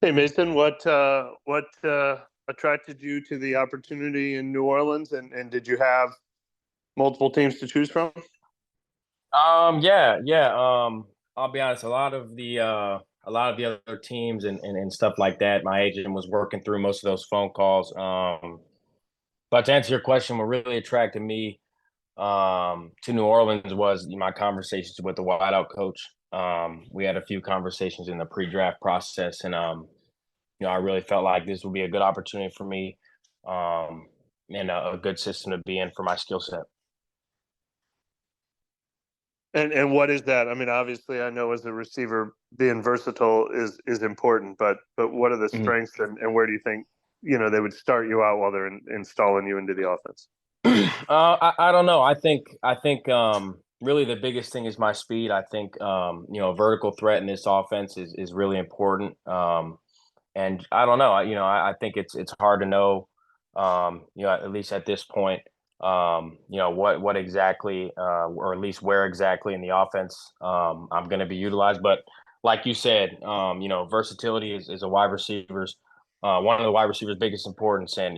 Hey Mason, what attracted you to the opportunity in New Orleans, and did you have multiple teams to choose from? Yeah. I'll be honest, a lot of the other teams and stuff like that, my agent was working through most of those phone calls. But to answer your question, what really attracted me to New Orleans was my conversations with the wideout coach. We had a few conversations in the pre-draft process, and I really felt like this would be a good opportunity for me, um, and a good system to be in for my skill set. And what is that? I mean, obviously, I know as a receiver, being versatile is important, but what are the Mhm. strengths, and where do you think they would start you out while they're installing you into the offense? I don't know. I think really the biggest thing is my speed. I think vertical threat in this offense is really important. And I don't know. I think it's hard to know. At least at this point, what exactly, or at least where exactly in the offense I'm going to be utilized. But like you said, versatility is a wide receivers one of the wide receivers' biggest importance, and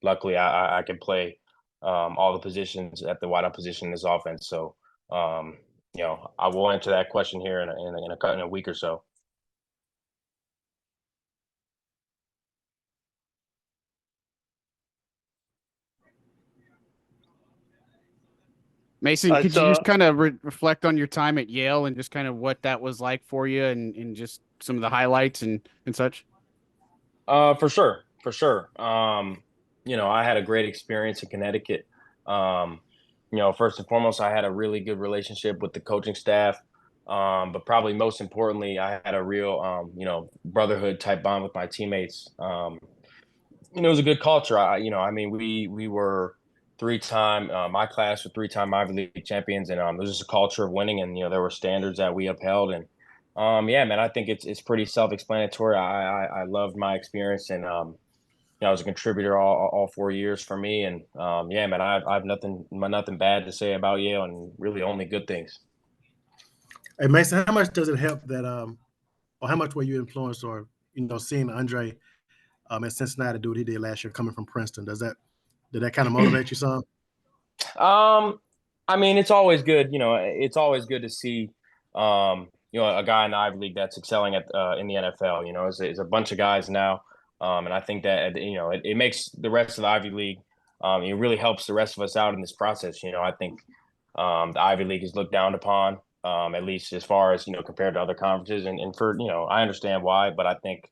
luckily I can play all the positions at the wideout position in this offense. So I will answer that question here in a week or so. Mason, I could you saw. just kind of reflect on your time at Yale and just kind of what that was like for you and just some of the highlights and such? For sure, for sure. I had a great experience in Connecticut. Um, First and foremost, I had a really good relationship with the coaching staff. But probably most importantly, I had a real, brotherhood type bond with my teammates. It was a good culture. We were three-time, my class were three-time Ivy League champions, and there was just a culture of winning, and there were standards that we upheld, and yeah, man, I think it's pretty self-explanatory. I loved my experience, and I was a contributor all 4 years for me, and yeah, man, I've nothing bad to say about Yale, and really only good things. Hey Mason, how much does it help that or how much were you influenced, or seeing Andre in Cincinnati do what he did last year, coming from Princeton? Did that kind of motivate you some? Um, I mean, it's always good. It's always good to see, a guy in the Ivy League that's excelling at in the NFL. It's a bunch of guys now, and I think that it makes the rest of the Ivy League. It really helps the rest of us out in this process. I think the Ivy League is looked down upon, at least as far as compared to other conferences, and for I understand why, but I think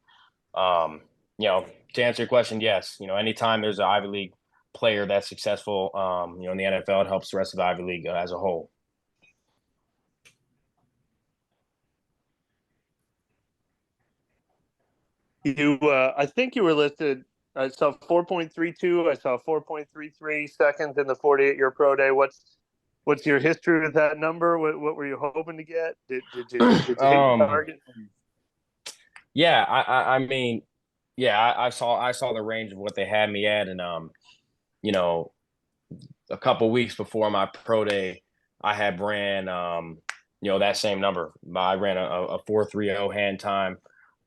um, to answer your question, yes. Anytime there's an Ivy League player that's successful, in the NFL, it helps the rest of the Ivy League as a whole. I think you were listed. I saw 4.32. I saw 4.33 seconds in the 48-year pro day. What's your history with that number? What were you hoping to get? Did you hit your um, target? yeah, I mean, yeah, I saw the range of what they had me at, and you know, a couple weeks before my pro day, I had ran that same number. I ran a 4.30 hand time.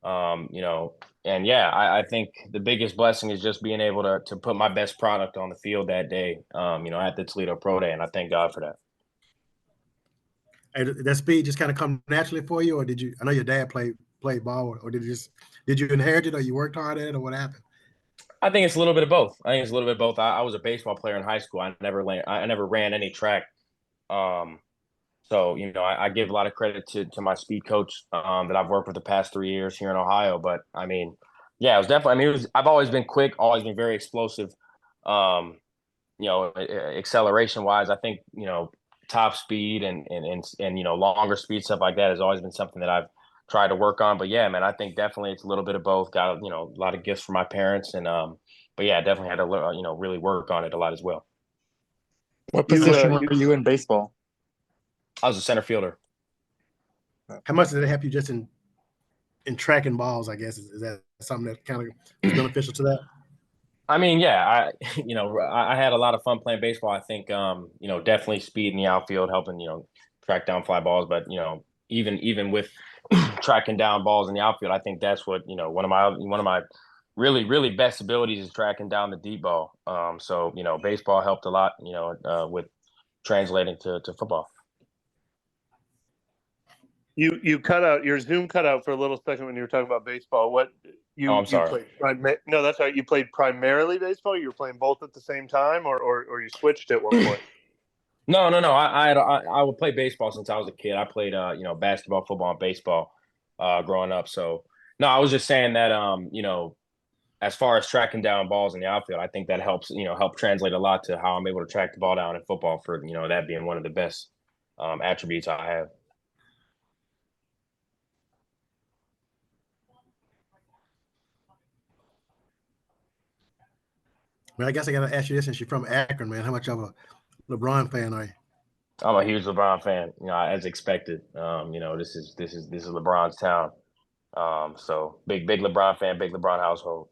And yeah, I think the biggest blessing is just being able to put my best product on the field that day, at the Toledo Pro Day, and I thank God for that. Hey, did that speed just kind of come naturally for you, or did you? I know your dad played ball, or did you inherit it, or you worked hard at it, or what happened? I think it's a little bit of both. I think it's a little bit of both. I was a baseball player in high school. I never ran any track. Um, So, I give a lot of credit to my speed coach that I've worked with the past 3 years here in Ohio. But I mean, yeah, it was definitely, I've always been quick, always been very explosive. Um, Acceleration wise, I think, top speed and longer speed, stuff like that has always been something that I've tried to work on. But yeah, man, I think definitely it's a little bit of both. Got, a lot of gifts from my parents. And, but yeah, definitely had to, really work on it a lot as well. What You position were you in baseball? I was a center fielder. How much did it help you just in tracking balls? I guess is that something that kind of is beneficial to that? I mean, yeah, I had a lot of fun playing baseball. I think, definitely speed in the outfield, helping, track down fly balls. But, even with tracking down balls in the outfield. I think that's what, one of my really best abilities is tracking down the deep ball. So, baseball helped a lot, with translating to football. You cut out your Zoom cut out for a little second when you were talking about baseball. What you I'm sorry. No, that's right. You played primarily baseball. You were playing both at the same time, or you switched at one point. No. I would play baseball since I was a kid. I played basketball, football, and baseball growing up. So no, I was just saying that as far as tracking down balls in the outfield, I think that helps help translate a lot to how I'm able to track the ball down in football. For that being one of the best attributes I have. Man, I guess I got to ask you this since you're from Akron, man. How much of a LeBron fan are you? I'm a huge LeBron fan, as expected. This is LeBron's town. So big LeBron fan, big LeBron household.